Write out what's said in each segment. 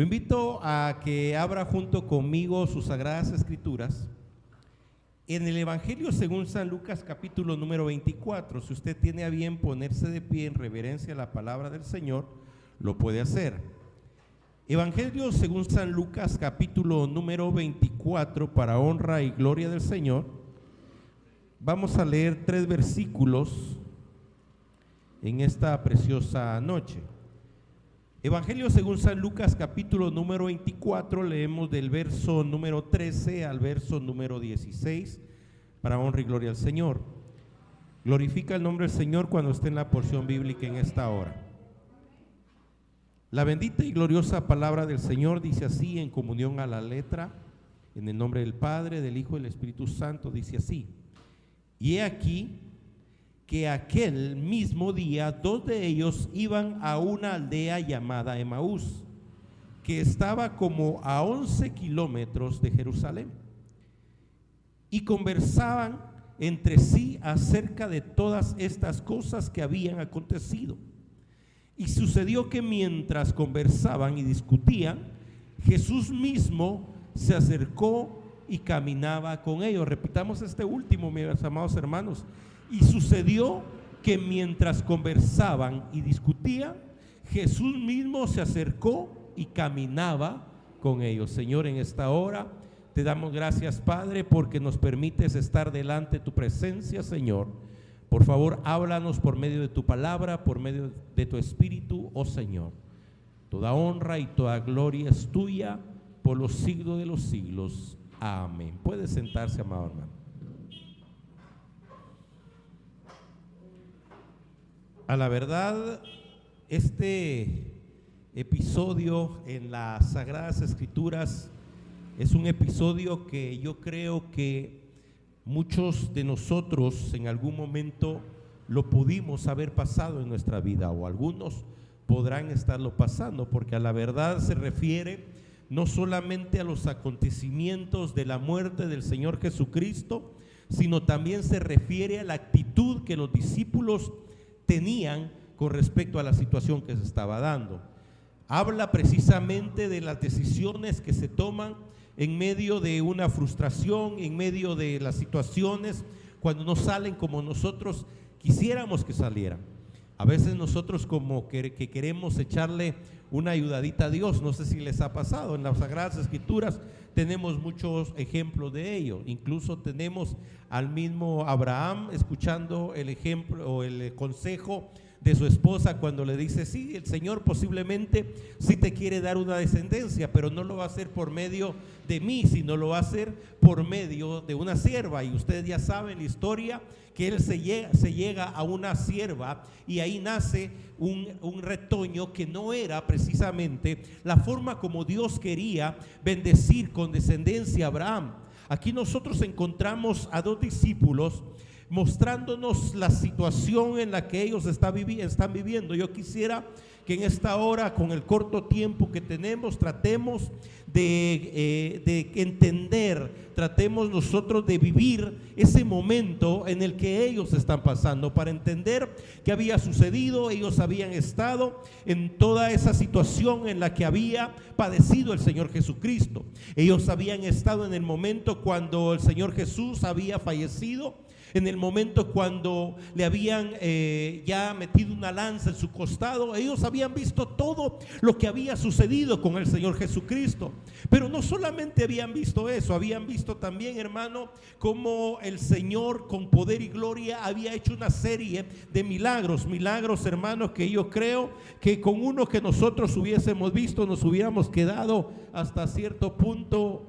Lo invito a que abra junto conmigo sus Sagradas Escrituras en el Evangelio según San Lucas, capítulo número 24. Si usted tiene a bien ponerse de pie en reverencia a la palabra del Señor, lo puede hacer. Evangelio según San Lucas, capítulo número 24, para honra y gloria del Señor. Vamos a leer 3 versículos en esta preciosa noche. Evangelio según San Lucas, capítulo número 24, leemos del verso número 13 al verso número 16, para honra y gloria al Señor. Glorifica el nombre del Señor cuando esté en la porción bíblica en esta hora. La bendita y gloriosa palabra del Señor dice así, en comunión a la letra, en el nombre del Padre, del Hijo y del Espíritu Santo, dice así: y he aquí que aquel mismo día 2 de ellos iban a una aldea llamada Emaús, que estaba como a 11 kilómetros de Jerusalén, y conversaban entre sí acerca de todas estas cosas que habían acontecido. Y sucedió que mientras conversaban y discutían, Jesús mismo se acercó y caminaba con ellos. Repitamos este último, mis amados hermanos. Y sucedió que mientras conversaban y discutían, Jesús mismo se acercó y caminaba con ellos. Señor, en esta hora te damos gracias, Padre, porque nos permites estar delante de tu presencia, Señor. Por favor, háblanos por medio de tu palabra, por medio de tu Espíritu, oh Señor. Toda honra y toda gloria es tuya por los siglos de los siglos. Amén. Puede sentarse, amado hermano. A la verdad, este episodio en las Sagradas Escrituras es un episodio que yo creo que muchos de nosotros en algún momento lo pudimos haber pasado en nuestra vida, o algunos podrán estarlo pasando, porque a la verdad se refiere no solamente a los acontecimientos de la muerte del Señor Jesucristo, sino también se refiere a la actitud que los discípulos tenían con respecto a la situación que se estaba dando. Habla precisamente de las decisiones que se toman en medio de una frustración, en medio de las situaciones cuando no salen como nosotros quisiéramos que salieran. A veces nosotros como que queremos echarle una ayudadita a Dios. No sé si les ha pasado. En las Sagradas Escrituras tenemos muchos ejemplos de ello. Incluso tenemos al mismo Abraham escuchando el ejemplo o el consejo de su esposa cuando le dice: sí, el Señor posiblemente sí te quiere dar una descendencia, pero no lo va a hacer por medio de mí, sino lo va a hacer por medio de una sierva. Y ustedes ya saben la historia, que él se llega a una sierva y ahí nace un retoño que no era precisamente la forma como Dios quería bendecir con descendencia a Abraham. Aquí nosotros encontramos a 2 discípulos mostrándonos la situación en la que ellos están viviendo. Yo quisiera que en esta hora, con el corto tiempo que tenemos, tratemos de entender, tratemos nosotros de vivir ese momento en el que ellos están pasando, para entender qué había sucedido. Ellos habían estado en toda esa situación en la que había padecido el Señor Jesucristo. Ellos habían estado en el momento cuando el Señor Jesús había fallecido, en el momento cuando le habían ya metido una lanza en su costado. Ellos habían visto todo lo que había sucedido con el Señor Jesucristo. Pero no solamente habían visto eso, habían visto también, hermano, cómo el Señor con poder y gloria había hecho una serie de milagros, hermanos, que yo creo que con uno que nosotros hubiésemos visto nos hubiéramos quedado hasta cierto punto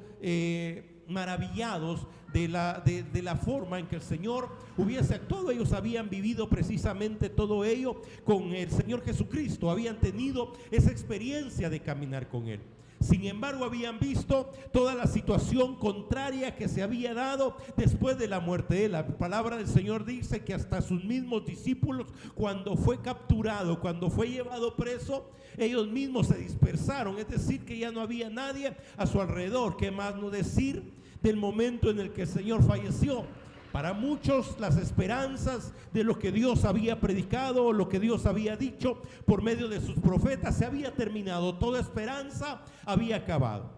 maravillados de la forma en que el Señor hubiese actuado. Ellos habían vivido precisamente todo ello con el Señor Jesucristo, habían tenido esa experiencia de caminar con Él. Sin embargo, habían visto toda la situación contraria que se había dado después de la muerte de Él. La palabra del Señor dice que hasta sus mismos discípulos, cuando fue capturado, cuando fue llevado preso, ellos mismos se dispersaron. Es decir, que ya no había nadie a su alrededor. ¿Qué más no decir del momento en el que el Señor falleció? Para muchos las esperanzas de lo que Dios había predicado, lo que Dios había dicho por medio de sus profetas se había terminado. Toda esperanza había acabado.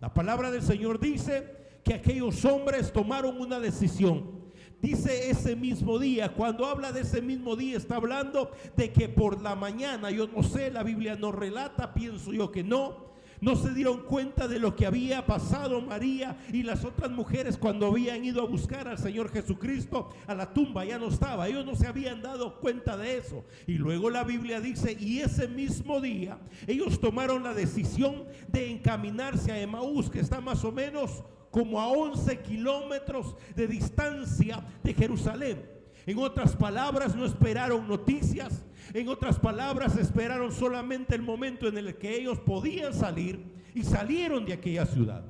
La palabra del Señor dice que aquellos hombres tomaron una decisión. Dice ese mismo día, cuando habla de ese mismo día, está hablando de que por la mañana, yo no sé, la Biblia no relata, pienso yo que no se dieron cuenta de lo que había pasado María y las otras mujeres cuando habían ido a buscar al Señor Jesucristo a la tumba. Ya no estaba, ellos no se habían dado cuenta de eso. Y luego la Biblia dice, y ese mismo día ellos tomaron la decisión de encaminarse a Emaús, que está más o menos como a 11 kilómetros de distancia de Jerusalén. En otras palabras, no esperaron noticias. En otras palabras, esperaron solamente el momento en el que ellos podían salir, y salieron de aquella ciudad.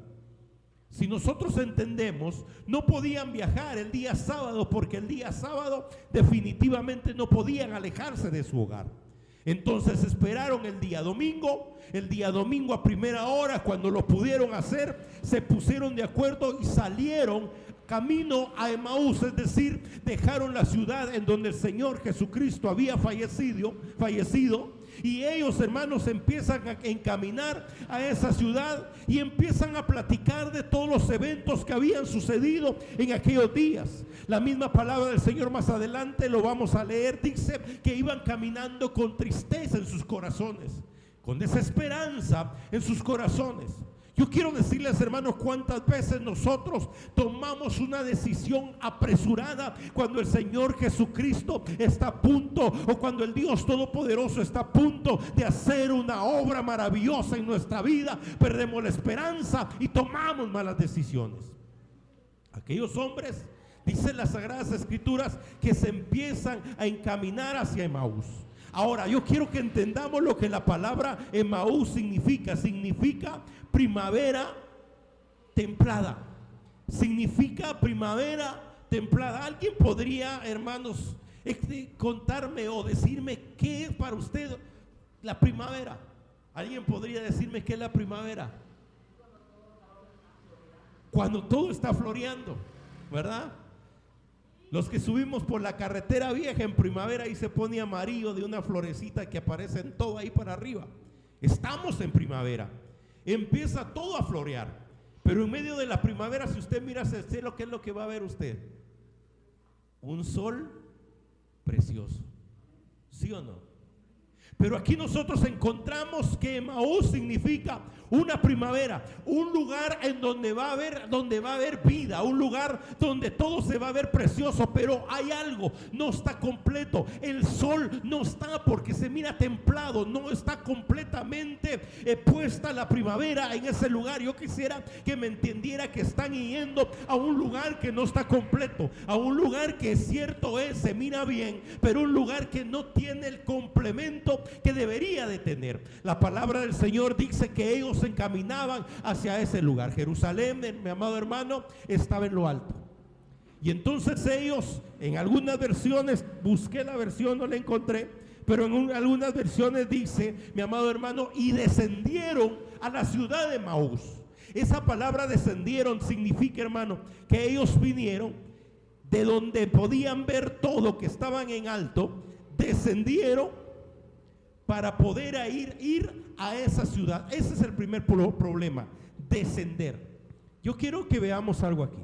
Si nosotros entendemos, no podían viajar el día sábado, porque el día sábado definitivamente no podían alejarse de su hogar. Entonces esperaron el día domingo a primera hora, cuando lo pudieron hacer, se pusieron de acuerdo y salieron camino a Emaús, es decir, dejaron la ciudad en donde el Señor Jesucristo había fallecido, y ellos, hermanos, empiezan a encaminar a esa ciudad y empiezan a platicar de todos los eventos que habían sucedido en aquellos días. La misma palabra del Señor más adelante lo vamos a leer, dice que iban caminando con tristeza en sus corazones, con desesperanza en sus corazones. Yo quiero decirles, hermanos, cuántas veces nosotros tomamos una decisión apresurada cuando el Señor Jesucristo está a punto, o cuando el Dios Todopoderoso está a punto de hacer una obra maravillosa en nuestra vida. Perdemos la esperanza y tomamos malas decisiones. Aquellos hombres, dicen las Sagradas Escrituras, que se empiezan a encaminar hacia Emaús. Ahora, yo quiero que entendamos lo que la palabra Emaús significa. Significa primavera templada. Significa primavera templada. ¿Alguien podría, hermanos, contarme o decirme qué es para usted la primavera? ¿Alguien podría decirme qué es la primavera? Cuando todo está floreando, ¿verdad? Los que subimos por la carretera vieja en primavera, ahí se pone amarillo de una florecita que aparece en todo ahí para arriba. Estamos en primavera. Empieza todo a florear. Pero en medio de la primavera, si usted mira hacia el cielo, ¿qué es lo que va a ver usted? Un sol precioso. ¿Sí o no? Pero aquí nosotros encontramos que Emaús significa una primavera, un lugar en donde va a haber vida, un lugar donde todo se va a ver precioso. Pero hay algo, no está completo. El sol no está, porque se mira templado, no está completamente puesta la primavera en ese lugar. Yo quisiera que me entendiera que están yendo a un lugar que no está completo, a un lugar que cierto es, se mira bien, pero un lugar que no tiene el complemento que debería de tener. La palabra del Señor dice que ellos se encaminaban hacia ese lugar. Jerusalén, mi amado hermano, estaba en lo alto. Y entonces ellos, en algunas versiones, busqué la versión, no la encontré, pero en algunas versiones dice, mi amado hermano, y descendieron a la ciudad de Emaús. Esa palabra descendieron significa, hermano, que ellos vinieron de donde podían ver todo, que estaban en alto, descendieron para poder ir a esa ciudad. Ese es el primer problema, descender. Yo quiero que veamos algo aquí.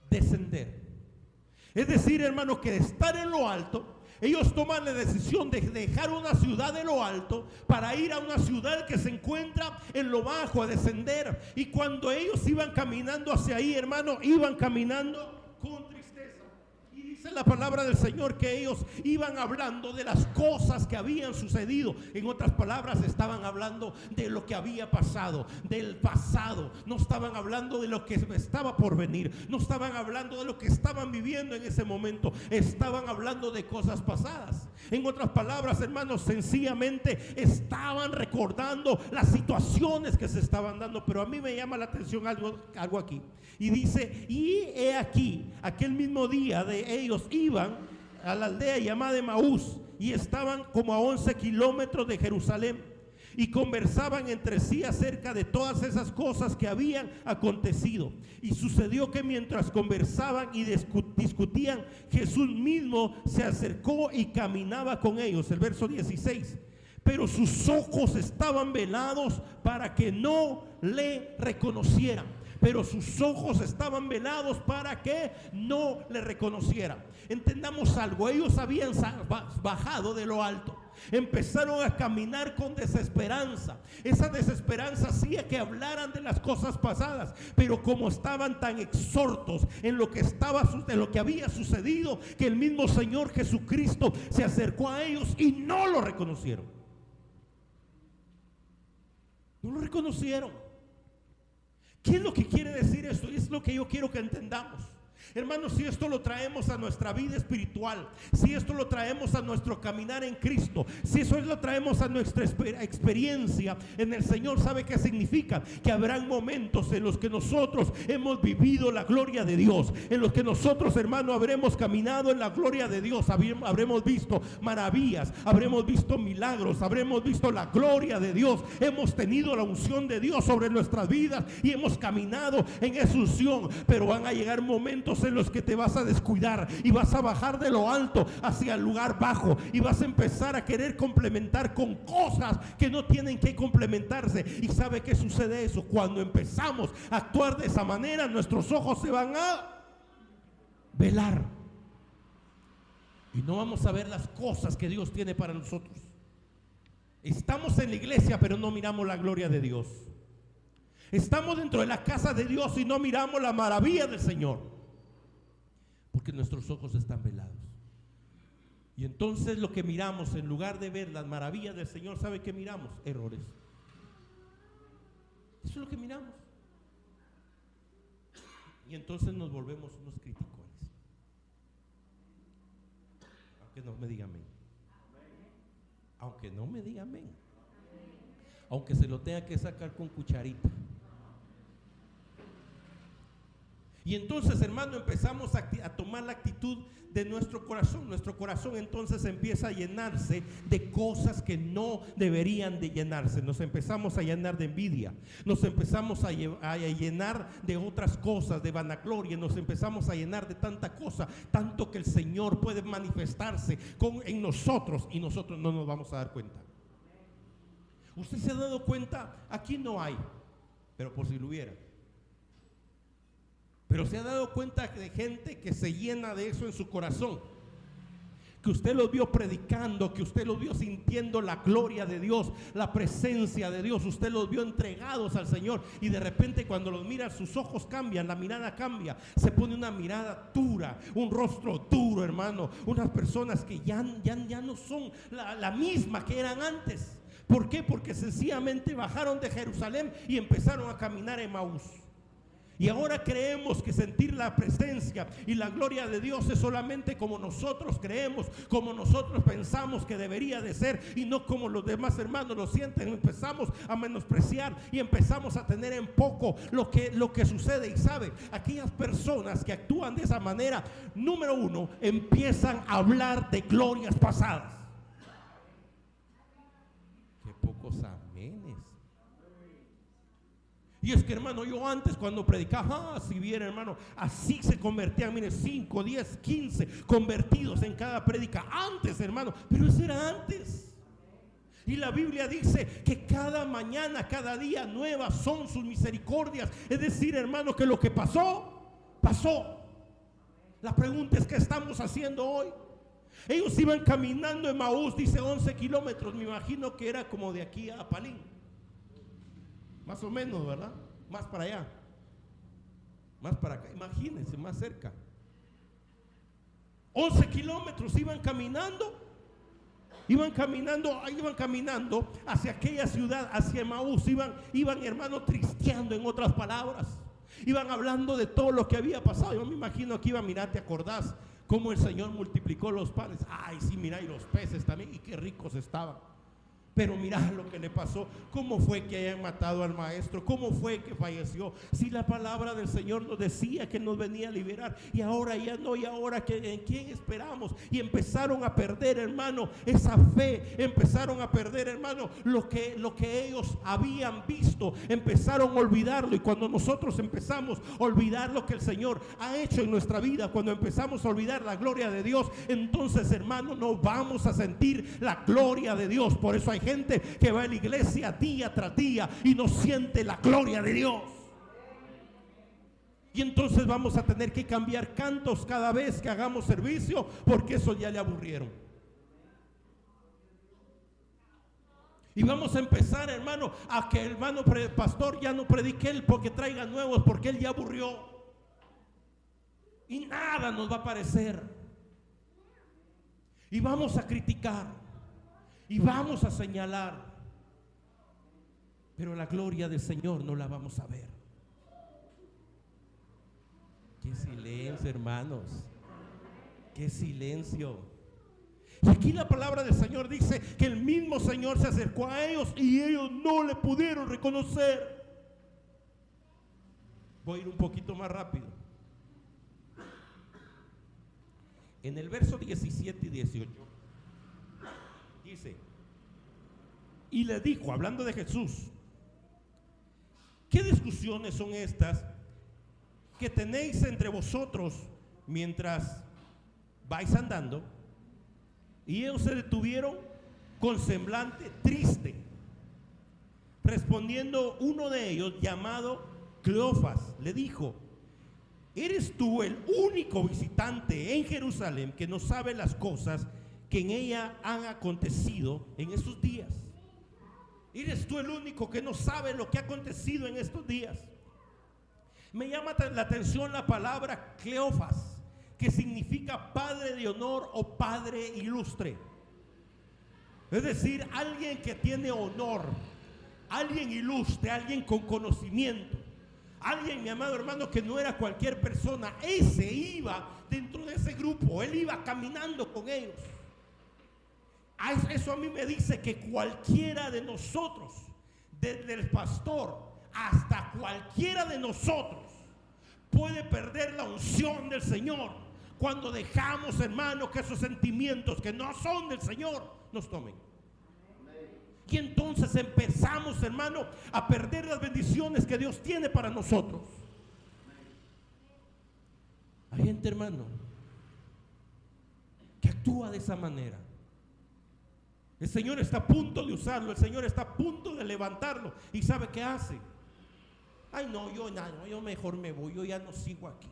Descender. Es decir, hermano, que estar en lo alto, ellos toman la decisión de dejar una ciudad de lo alto para ir a una ciudad que se encuentra en lo bajo, a descender. Y cuando ellos iban caminando hacia ahí, hermano, iban caminando con tristeza. Dice la palabra del Señor que ellos iban hablando de las cosas que habían sucedido. En otras palabras, estaban hablando de lo que había pasado, del pasado. No estaban hablando de lo que estaba por venir. No estaban hablando de lo que estaban viviendo en ese momento. Estaban hablando de cosas pasadas. En otras palabras, hermanos, sencillamente estaban recordando las situaciones que se estaban dando. Pero a mí me llama la atención algo aquí. Y dice, y he aquí, aquel mismo día de ellos iban a la aldea llamada Emaús, y estaban como a 11 kilómetros de Jerusalén. y conversaban entre sí acerca de todas esas cosas que habían acontecido. Y sucedió que mientras conversaban y discutían, Jesús mismo se acercó y caminaba con ellos. El verso 16. Pero sus ojos estaban velados para que no le reconocieran. Pero sus ojos estaban velados para que no le reconocieran. Entendamos algo, ellos habían bajado de lo alto, empezaron a caminar con desesperanza. Esa desesperanza hacía que hablaran de las cosas pasadas, pero como estaban tan exhortos en lo que había sucedido, que el mismo Señor Jesucristo se acercó a ellos y no lo reconocieron. No lo reconocieron. ¿Qué es lo que quiere decir esto? Y es lo que yo quiero que entendamos. Hermanos, si esto lo traemos a nuestra vida espiritual, si esto lo traemos a nuestro caminar en Cristo, si eso lo traemos a nuestra experiencia en el Señor, ¿sabe qué significa? Que habrán momentos en los que nosotros hemos vivido la gloria de Dios, en los que nosotros, hermano, habremos caminado en la gloria de Dios, habremos visto maravillas, habremos visto milagros, habremos visto la gloria de Dios, hemos tenido la unción de Dios sobre nuestras vidas y hemos caminado en esa unción. Pero van a llegar momentos en los que te vas a descuidar y vas a bajar de lo alto hacia el lugar bajo y vas a empezar a querer complementar con cosas que no tienen que complementarse. ¿Y sabe qué sucede eso? Cuando empezamos a actuar de esa manera, nuestros ojos se van a velar y no vamos a ver las cosas que Dios tiene para nosotros. Estamos en la iglesia, pero no miramos la gloria de Dios. Estamos dentro de la casa de Dios y no miramos la maravilla del Señor, porque nuestros ojos están velados. Y entonces lo que miramos, en lugar de ver las maravillas del Señor, ¿sabe qué miramos? Errores. Eso es lo que miramos. Y entonces nos volvemos unos criticones. Aunque no me diga amén. Aunque no me diga amén. Aunque se lo tenga que sacar con cucharita. Y entonces, hermano, empezamos a tomar la actitud de nuestro corazón. Nuestro corazón entonces empieza a llenarse de cosas que no deberían de llenarse. Nos empezamos a llenar de envidia, nos empezamos a llenar de otras cosas, de vanagloria, nos empezamos a llenar de tanta cosa, tanto que el Señor puede manifestarse en nosotros y nosotros no nos vamos a dar cuenta. ¿Usted se ha dado cuenta? Aquí no hay, pero por si lo hubiera. Pero se ha dado cuenta de gente que se llena de eso en su corazón, que usted los vio predicando, que usted los vio sintiendo la gloria de Dios, la presencia de Dios, usted los vio entregados al Señor, y de repente cuando los mira sus ojos cambian, la mirada cambia, se pone una mirada dura, un rostro duro, hermano, unas personas que ya no son la misma que eran antes. ¿Por qué? Porque sencillamente bajaron de Jerusalén y empezaron a caminar en Emaús. Y ahora creemos que sentir la presencia y la gloria de Dios es solamente como nosotros creemos, como nosotros pensamos que debería de ser, y no como los demás hermanos lo sienten. Empezamos a menospreciar y empezamos a tener en poco lo que sucede. Y sabe, aquellas personas que actúan de esa manera, número uno, empiezan a hablar de glorias pasadas. Qué pocos amenes. Y es que, hermano, yo antes cuando predicaba, si bien, hermano, así se convertían, mire, 5, 10, 15 convertidos en cada prédica. Antes, hermano, pero eso era antes. Y la Biblia dice que cada mañana, cada día nuevas son sus misericordias. Es decir, hermano, que lo que pasó, pasó. La pregunta es, ¿qué estamos haciendo hoy? Ellos iban caminando en Emaús, dice 11 kilómetros, me imagino que era como de aquí a Palín. Más o menos, ¿verdad? Más para allá, más para acá, imagínense, más cerca. 11 kilómetros iban caminando hacia aquella ciudad, hacia Emaús. Iban, hermano, tristeando, en otras palabras. Iban hablando de todo lo que había pasado. Yo me imagino que iban, mira, ¿te acordás cómo el Señor multiplicó los panes? Ay, sí, mira, y los peces también, y qué ricos estaban. Pero mirá lo que le pasó. ¿Cómo fue que hayan matado al maestro? ¿Cómo fue que falleció? Si la palabra del Señor nos decía que nos venía a liberar, y ahora ya no, y ahora ¿en quién esperamos? Y empezaron a perder, hermano, esa fe. Empezaron a perder, hermano, lo que ellos habían visto. Empezaron a olvidarlo. Y cuando nosotros empezamos a olvidar lo que el Señor ha hecho en nuestra vida, cuando empezamos a olvidar la gloria de Dios, entonces, hermano, no vamos a sentir la gloria de Dios. Por eso hay gente que va a la iglesia día tras día y no siente la gloria de Dios. Y entonces vamos a tener que cambiar cantos cada vez que hagamos servicio, porque eso ya le aburrieron. Y vamos a empezar, hermano, a que el hermano pastor ya no predique él porque traiga nuevos, porque él ya aburrió. Y nada nos va a parecer. Y vamos a criticar. Y vamos a señalar. Pero la gloria del Señor no la vamos a ver. Qué silencio, hermanos. Qué silencio. Y aquí la palabra del Señor dice que el mismo Señor se acercó a ellos y ellos no le pudieron reconocer. Voy a ir un poquito más rápido. En el verso 17 y 18 dice: y le dijo, hablando de Jesús, ¿qué discusiones son estas que tenéis entre vosotros mientras vais andando? Y ellos se detuvieron con semblante triste. Respondiendo uno de ellos, llamado Cleofas, le dijo: ¿eres tú el único visitante en Jerusalén que no sabe las cosas que en ella han acontecido en estos días? ¿Eres tú el único que no sabe lo que ha acontecido en estos días? Me llama la atención la palabra Cleofas, que significa padre de honor o padre ilustre. Es decir, alguien que tiene honor, alguien ilustre, alguien con conocimiento, alguien, mi amado hermano, que no era cualquier persona. Ese iba dentro de ese grupo, él iba caminando con ellos. Eso a mí me dice que cualquiera de nosotros, desde el pastor hasta cualquiera de nosotros, puede perder la unción del Señor cuando dejamos, hermano, que esos sentimientos que no son del Señor nos tomen. Y entonces empezamos, hermano, a perder las bendiciones que Dios tiene para nosotros. Hay gente, hermano, que actúa de esa manera. El Señor está a punto de usarlo, el Señor está a punto de levantarlo. ¿Y sabe qué hace? Ay, no, yo mejor me voy, yo ya no sigo aquí.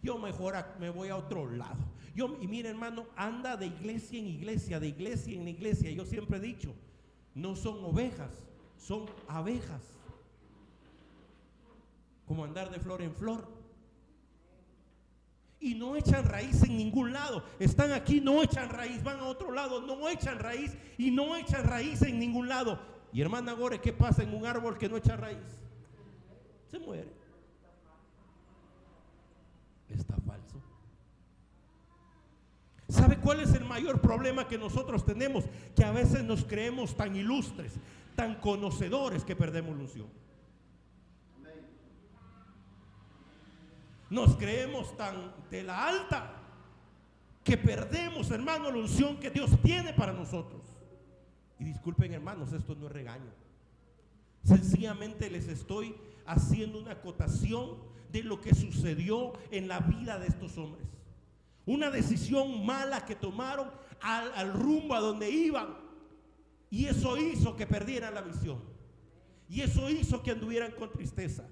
Yo mejor me voy a otro lado. Y mire, hermano, anda de iglesia en iglesia, de iglesia en iglesia. Yo siempre he dicho, no son ovejas, son abejas. Como andar de flor en flor. Y no echan raíz en ningún lado. Están aquí, no echan raíz, van a otro lado, no echan raíz y no echan raíz en ningún lado. Y hermana Gore, ¿qué pasa en un árbol que no echa raíz? Se muere. Está falso. ¿Sabe cuál es el mayor problema que nosotros tenemos? Que a veces nos creemos tan ilustres, tan conocedores, que perdemos la unción. Nos creemos tan de la alta que perdemos, hermano, la unción que Dios tiene para nosotros. Y disculpen, hermanos, esto no es regaño. Sencillamente les estoy haciendo una acotación de lo que sucedió en la vida de estos hombres. Una decisión mala que tomaron al rumbo a donde iban. Y eso hizo que perdieran la visión. Y eso hizo que anduvieran con tristeza.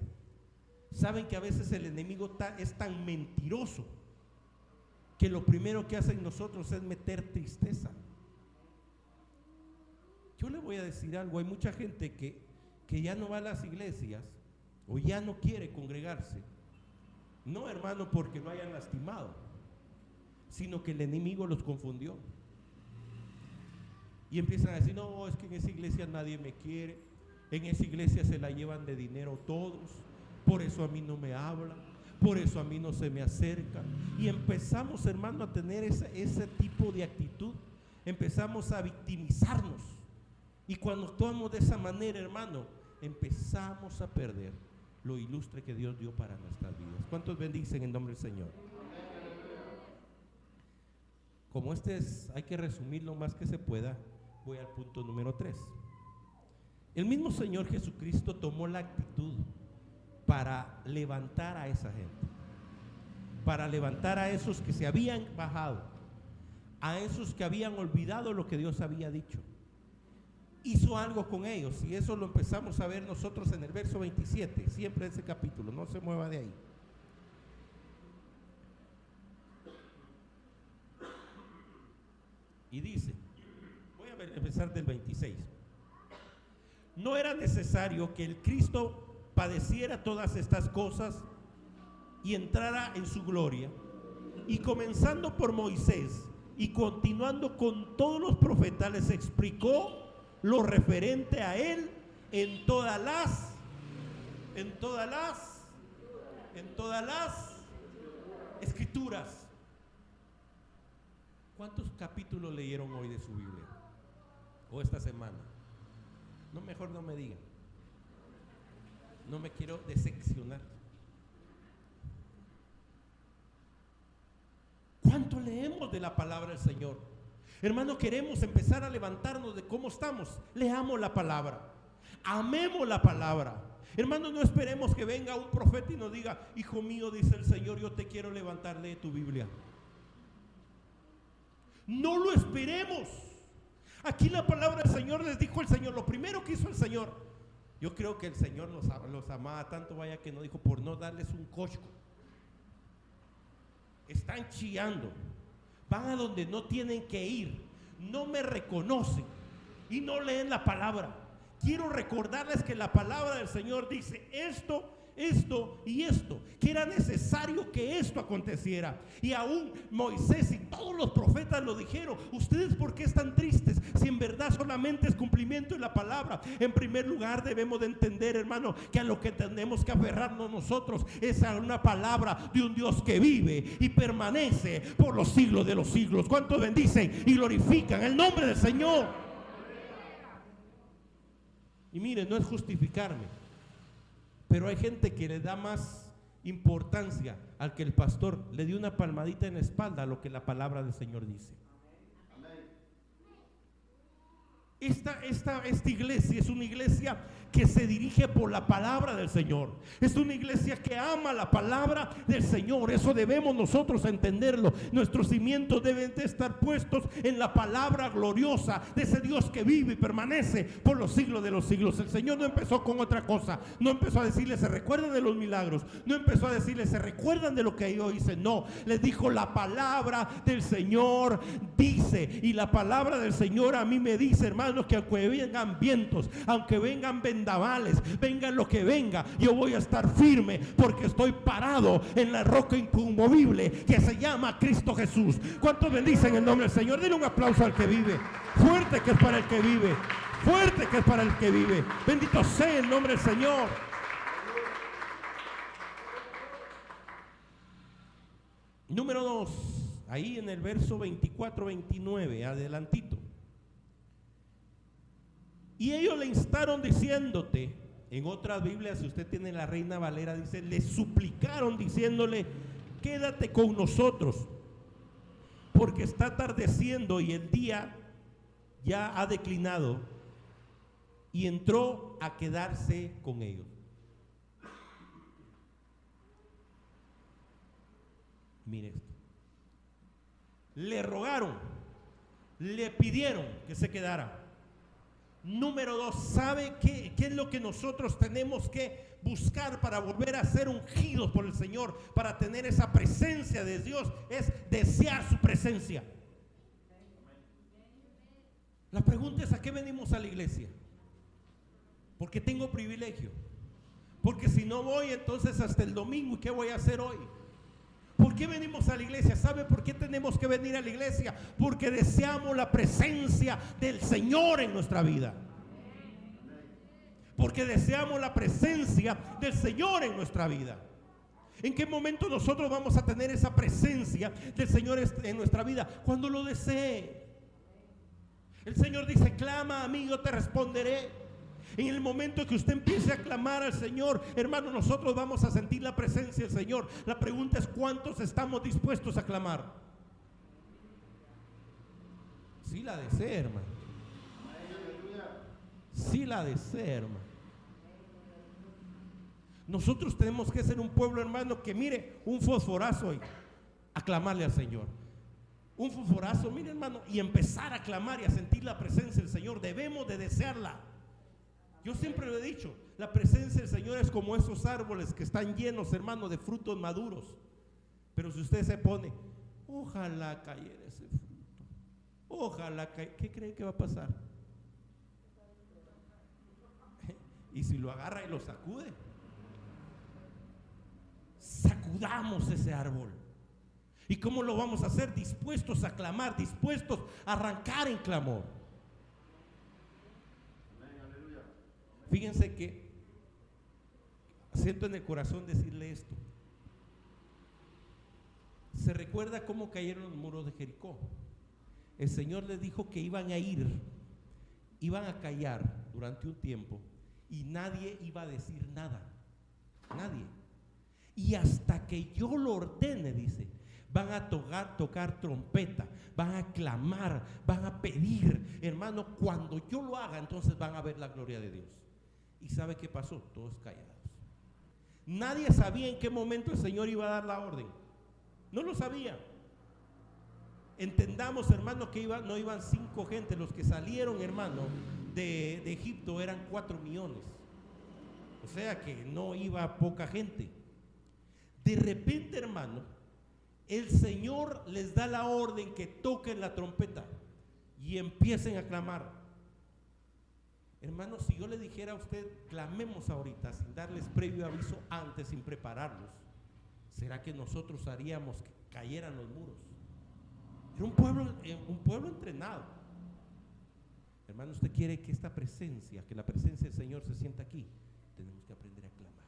Saben que a veces el enemigo es tan mentiroso que lo primero que hace en nosotros es meter tristeza. Yo le voy a decir algo, hay mucha gente que ya no va a las iglesias o ya no quiere congregarse. No, hermano, porque lo hayan lastimado, sino que el enemigo los confundió. Y empiezan a decir, no, es que en esa iglesia nadie me quiere, en esa iglesia se la llevan de dinero todos, por eso a mí no me hablan, por eso a mí no se me acercan. Y empezamos, hermano, a tener ese tipo de actitud. Empezamos a victimizarnos. Y cuando actuamos de esa manera, hermano, empezamos a perder lo ilustre que Dios dio para nuestras vidas. ¿Cuántos bendicen en nombre del Señor? Como hay que resumir lo más que se pueda, voy al punto número 3. El mismo Señor Jesucristo tomó la actitud para levantar a esa gente, para levantar a esos que se habían bajado, a esos que habían olvidado lo que Dios había dicho. Hizo algo con ellos, y eso lo empezamos a ver nosotros en el verso 27, siempre ese capítulo, no se mueva de ahí. Y dice, voy a empezar del 26. No era necesario que el Cristo padeciera todas estas cosas y entrara en su gloria. Y comenzando por Moisés y continuando con todos los profetas, les explicó lo referente a él en todas las escrituras. ¿Cuántos capítulos leyeron hoy de su Biblia? ¿O esta semana? No, mejor no me digan. No me quiero decepcionar. ¿Cuánto leemos de la palabra del Señor? Hermano, queremos empezar a levantarnos de cómo estamos. Leamos la palabra. Amemos la palabra. Hermano, no esperemos que venga un profeta y nos diga: hijo mío, dice el Señor, yo te quiero levantar, lee tu Biblia. No lo esperemos. Aquí la palabra del Señor, les dijo el Señor, lo primero que hizo el Señor. Yo creo que el Señor los amaba tanto, vaya que no dijo, por no darles un cosco. Están chillando, van a donde no tienen que ir, no me reconocen y no leen la palabra. Quiero recordarles que la palabra del Señor dice esto y esto, que era necesario que esto aconteciera. Y aún Moisés y todos los profetas lo dijeron. ¿Ustedes por qué están tristes? Si en verdad solamente es cumplimiento de la palabra. En primer lugar debemos de entender, hermano, que a lo que tenemos que aferrarnos nosotros es a una palabra de un Dios que vive y permanece por los siglos de los siglos. ¿Cuántos bendicen y glorifican el nombre del Señor? Y miren, no es justificarme, pero hay gente que le da más importancia al que el pastor le dio una palmadita en la espalda a lo que la palabra del Señor dice. Esta iglesia es una iglesia que se dirige por la palabra del Señor. Es una iglesia que ama la palabra del Señor. Eso debemos nosotros entenderlo. Nuestros cimientos deben de estar puestos en la palabra gloriosa de ese Dios que vive y permanece por los siglos de los siglos. El Señor no empezó con otra cosa. No empezó a decirles, se recuerdan de los milagros. No empezó a decirles, se recuerdan de lo que yo hice. No, les dijo, la palabra del Señor dice. Y la palabra del Señor a mí me dice, hermano, que aunque vengan vientos, aunque vengan vendavales, venga lo que venga, yo voy a estar firme porque estoy parado en la roca inconmovible que se llama Cristo Jesús. ¿Cuántos bendicen el nombre del Señor? Denle un aplauso al que vive, fuerte que es para el que vive, fuerte que es para el que vive. Bendito sea el nombre del Señor. Número 2, ahí en el verso 24-29, adelantito. Y ellos le instaron diciéndote, en otras Biblias, si usted tiene la Reina Valera, dice, le suplicaron diciéndole, quédate con nosotros, porque está atardeciendo y el día ya ha declinado. Y entró a quedarse con ellos. Mire esto. Le rogaron, le pidieron que se quedara. Número 2, ¿sabe qué es lo que nosotros tenemos que buscar para volver a ser ungidos por el Señor? Para tener esa presencia de Dios, es desear su presencia. La pregunta es, ¿a qué venimos a la iglesia? Porque tengo privilegio. Porque si no voy, entonces hasta el domingo, ¿y qué voy a hacer hoy? ¿Por qué venimos a la iglesia? ¿Sabe por qué tenemos que venir a la iglesia? Porque deseamos la presencia del Señor en nuestra vida. Porque deseamos la presencia del Señor en nuestra vida. ¿En qué momento nosotros vamos a tener esa presencia del Señor en nuestra vida? Cuando lo desee. El Señor dice: clama a mí, yo te responderé. En el momento que usted empiece a clamar al Señor, hermano, nosotros vamos a sentir la presencia del Señor. La pregunta es: ¿cuántos estamos dispuestos a clamar? Sí la desea, hermano. Sí la desea, hermano. Nosotros tenemos que ser un pueblo, hermano, que mire, un fosforazo y a clamarle al Señor. Un fosforazo, mire, hermano, y empezar a clamar y a sentir la presencia del Señor. Debemos de desearla. Yo siempre lo he dicho, la presencia del Señor es como esos árboles que están llenos, hermano, de frutos maduros. Pero si usted se pone: ojalá cayera ese fruto, ojalá cayera, ¿qué cree que va a pasar? Y si lo agarra y lo sacude, sacudamos ese árbol. ¿Y cómo lo vamos a hacer? Dispuestos a clamar, dispuestos a arrancar en clamor. Fíjense que siento en el corazón decirle esto. ¿Se recuerda cómo cayeron los muros de Jericó? El Señor les dijo que iban a callar durante un tiempo y nadie iba a decir nada. Nadie. Y hasta que yo lo ordene, dice, van a tocar trompeta, van a clamar, van a pedir. Hermano, cuando yo lo haga, entonces van a ver la gloria de Dios. ¿Y sabe qué pasó? Todos callados. Nadie sabía en qué momento el Señor iba a dar la orden. No lo sabía. Entendamos, hermano, que no iban 5 gente. Los que salieron, hermano, de Egipto eran 4 millones. O sea que no iba poca gente. De repente, hermano, el Señor les da la orden que toquen la trompeta y empiecen a clamar. Hermano, si yo le dijera a usted: clamemos ahorita, sin darles previo aviso antes, sin prepararlos, ¿será que nosotros haríamos que cayeran los muros? Era un pueblo entrenado. Hermano, usted quiere que esta presencia, que la presencia del Señor se sienta aquí, tenemos que aprender a clamar.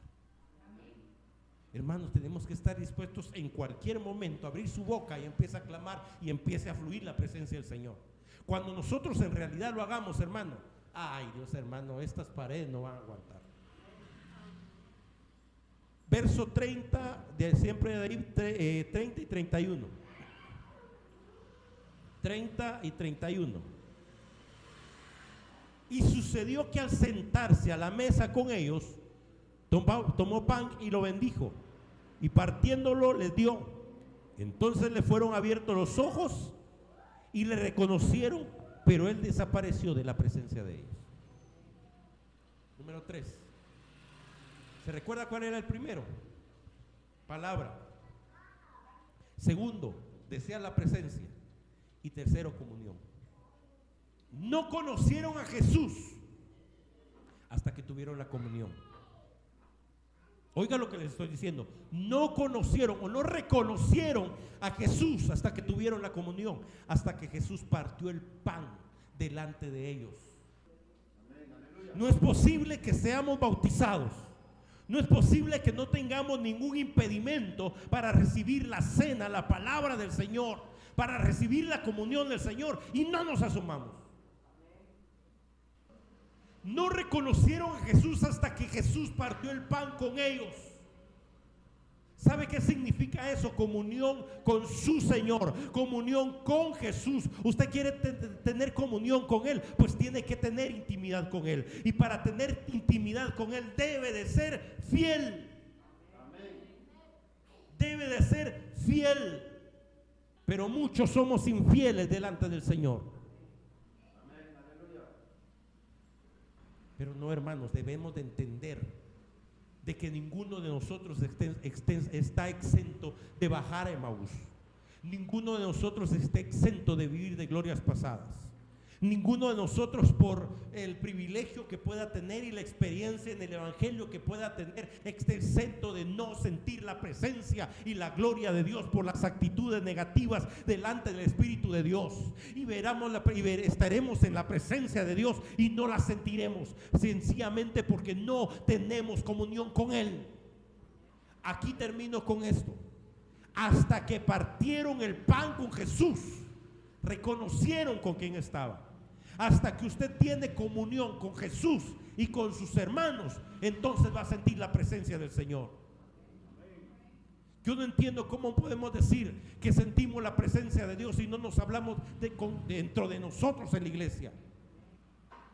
Hermanos, tenemos que estar dispuestos en cualquier momento a abrir su boca y empiece a clamar y empiece a fluir la presencia del Señor. Cuando nosotros en realidad lo hagamos, hermano, ay Dios, hermano, estas paredes no van a aguantar. Verso 30 de siempre de ahí, 30 y 31. 30 y 31. Y sucedió que al sentarse a la mesa con ellos, tomó pan y lo bendijo, y partiéndolo les dio. Entonces le fueron abiertos los ojos y le reconocieron, pero él desapareció de la presencia de ellos. Número 3. ¿Se recuerda cuál era el primero? Palabra. Segundo, desea la presencia. Y tercero, comunión. No conocieron a Jesús hasta que tuvieron la comunión. Oiga lo que les estoy diciendo. No conocieron o no reconocieron a Jesús hasta que tuvieron la comunión, hasta que Jesús partió el pan delante de ellos. No es posible que seamos bautizados. No es posible que no tengamos ningún impedimento para recibir la cena, la palabra del Señor, para recibir la comunión del Señor y no nos asomamos. No reconocieron a Jesús hasta que Jesús partió el pan con ellos. ¿Sabe qué significa eso? Comunión con su Señor, comunión con Jesús. Usted quiere tener comunión con Él, pues tiene que tener intimidad con Él. Y para tener intimidad con Él debe de ser fiel. Debe de ser fiel. Pero muchos somos infieles delante del Señor. Pero no, hermanos, debemos de entender de que ninguno de nosotros está exento de bajar a Emaús. Ninguno de nosotros está exento de vivir de glorias pasadas. Ninguno de nosotros, por el privilegio que pueda tener y la experiencia en el Evangelio que pueda tener, está exento de no sentir la presencia y la gloria de Dios por las actitudes negativas delante del Espíritu de Dios. Y estaremos en la presencia de Dios y no la sentiremos, sencillamente porque no tenemos comunión con Él. Aquí termino con esto. Hasta que partieron el pan con Jesús, reconocieron con quién estaba. Hasta que usted tiene comunión con Jesús y con sus hermanos, entonces va a sentir la presencia del Señor. Yo no entiendo cómo podemos decir que sentimos la presencia de Dios y no nos hablamos dentro de nosotros en la iglesia.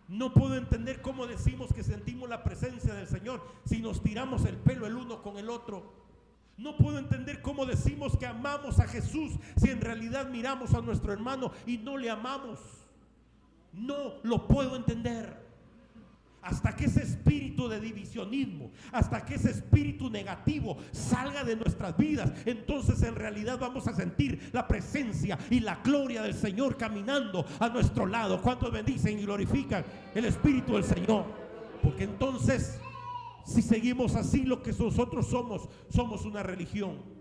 No puedo entender cómo decimos que sentimos la presencia del Señor si nos tiramos el pelo el uno con el otro. No puedo entender cómo decimos que amamos a Jesús si en realidad miramos a nuestro hermano y no le amamos. No lo puedo entender. Hasta que ese espíritu de divisionismo, hasta que ese espíritu negativo salga de nuestras vidas, entonces en realidad vamos a sentir la presencia y la gloria del Señor caminando a nuestro lado. ¿Cuántos bendicen y glorifican el Espíritu del Señor? Porque entonces, si seguimos así, lo que nosotros somos una religión.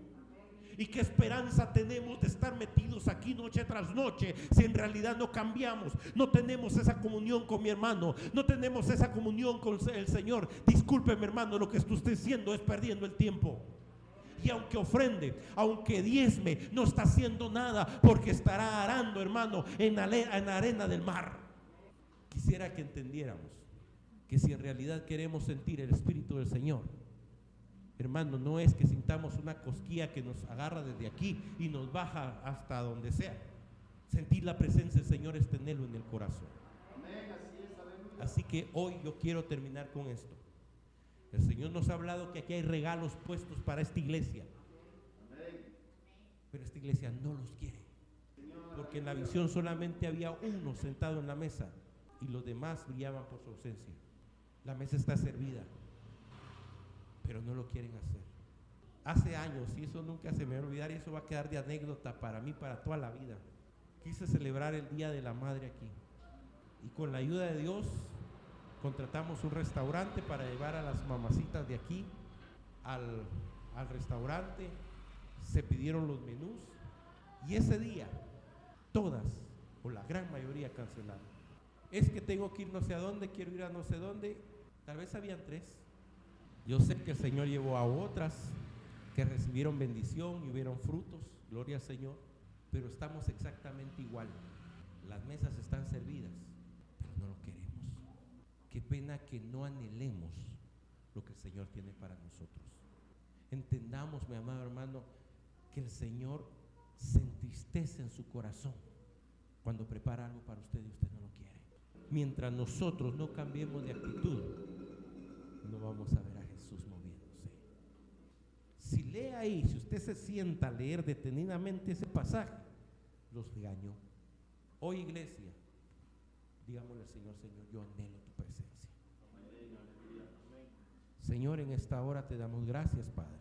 ¿Y qué esperanza tenemos de estar metidos aquí noche tras noche si en realidad no cambiamos? No tenemos esa comunión con mi hermano, no tenemos esa comunión con el Señor. Discúlpeme, hermano, lo que esté haciendo es perdiendo el tiempo. Y aunque ofrende, aunque diezme, no está haciendo nada, porque estará arando, hermano, en arena del mar. Quisiera que entendiéramos que si en realidad queremos sentir el Espíritu del Señor, hermano, no es que sintamos una cosquilla que nos agarra desde aquí y nos baja hasta donde sea. Sentir la presencia del Señor es tenerlo en el corazón. Así que hoy yo quiero terminar con esto. El Señor nos ha hablado que aquí hay regalos puestos para esta iglesia, pero esta iglesia no los quiere, porque en la visión solamente había uno sentado en la mesa y los demás brillaban por su ausencia. La mesa está servida, pero no lo quieren hacer. Hace años, y eso nunca se me va a olvidar, y eso va a quedar de anécdota para mí, para toda la vida. Quise celebrar el Día de la Madre aquí, y con la ayuda de Dios contratamos un restaurante para llevar a las mamacitas de aquí al restaurante. Se pidieron los menús, y ese día todas o la gran mayoría cancelaron. Es que tengo que ir no sé a dónde, quiero ir a no sé dónde. Tal vez habían 3. Yo sé que el Señor llevó a otras que recibieron bendición y hubieron frutos, gloria al Señor, pero estamos exactamente igual. Las mesas están servidas, pero no lo queremos. Qué pena que no anhelemos lo que el Señor tiene para nosotros. Entendamos, mi amado hermano, que el Señor se entristece en su corazón cuando prepara algo para usted y usted no lo quiere. Mientras nosotros no cambiemos de actitud, no vamos a ver a Jesús moviéndose. Si lee ahí, si usted se sienta a leer detenidamente ese pasaje, los regañó. Hoy, iglesia, digámosle al Señor: Señor, yo anhelo tu presencia. Señor, en esta hora te damos gracias, Padre,